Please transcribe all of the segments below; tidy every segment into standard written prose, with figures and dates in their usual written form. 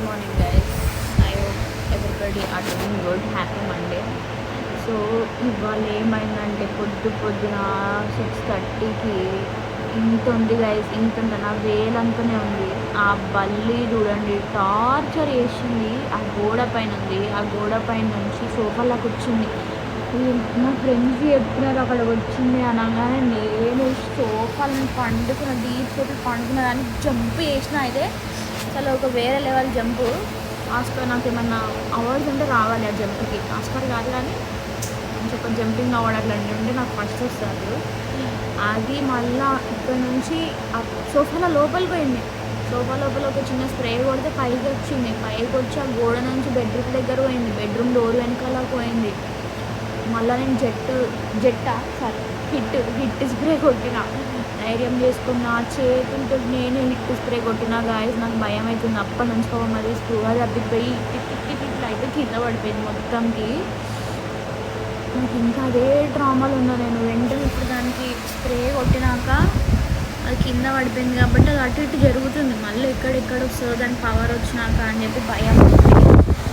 Good morning guys. I hope everybody are doing good. Happy Monday. So ఇవాళ ఏమైందంటే పొద్దున 6:30కి ఇంత ఉంది గైస్, ఇంత నా వేలంతనే ఉంది. ఆ బల్లి చూడండి టార్చర్ చేసింది. ఆ గోడ పైన ఉంది, ఆ గోడ పైన నుంచి సోఫాలోకి వచ్చింది. నా ఫ్రెండ్స్ చెప్తున్నారు అక్కడ వచ్చింది అనగానే నేను సోఫాలను పండుకున్న డీప్ సోఫా పండుకున్న దాన్ని జంప్ చేసిన. అయితే అసలు ఒక వేరే లెవెల్ జంపు. ఆస్కార్ నాకు ఏమన్నా అవార్డ్స్ ఉంటే రావాలి ఆ జంప్కి. ఆస్కార్ కాదు కానీ కొంచెం జంపింగ్ అవార్డ్ అట్లాంటివి ఉంటే నాకు ఫస్ట్ వస్తారు. అది మళ్ళా ఇక్కడ నుంచి ఆ సోఫాలో లోపలికి పోయింది. సోఫా లోపల ఒక చిన్న స్ప్రే కొడితే పైకి వచ్చింది. పైకి వచ్చి ఆ గోడ నుంచి బెడ్రూమ్ దగ్గర పోయింది. బెడ్రూమ్ డోర్ వెనకాల పోయింది. మళ్ళీ నేను హిట్ స్ప్రే కొట్టిన. ధైర్యం చేసుకున్న చేతులతో నేను హిట్ స్ప్రే కొట్టిన. గాయస్ నాకు భయం అవుతుంది అప్పటి నుంచి. మరి స్క్రూగా తప్పిపోయి ఇట్లా అయితే కింద పడిపోయింది మొత్తంకి. నాకు ఇంకా అదే డ్రామాలు ఉన్నా. నేను వెంటనే ఇప్పుడు దానికి స్ప్రే కొట్టినాక అది కింద పడిపోయింది కాబట్టి అది అటు ఇటు జరుగుతుంది. మళ్ళీ ఎక్కడెక్కడ వస్తుందో దాని పవర్ వచ్చినాక అని చెప్పి భయం ఉంది.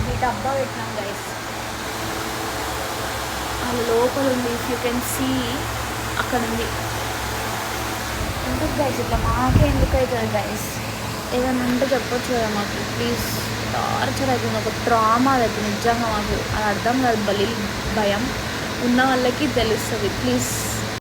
ఇది డబ్బా పెట్టినాం గైస్, అది లోపల ఉంది. ఇఫ్ యూ కెన్ సీ అక్కడ ఉంది. ఎందుకు గైస్ ఇట్లా మాకే ఎందుకు అవుతుంది గైస్? ఏదైనా ఉంటే చెప్పొచ్చు కదా మాకు ప్లీజ్. టార్చర్ అవుతుంది, ఒక ట్రామా అవుతుంది నిజంగా. మాకు అది అర్థం కాదు. భయం ఉన్న వాళ్ళకి తెలుస్తుంది. ప్లీజ్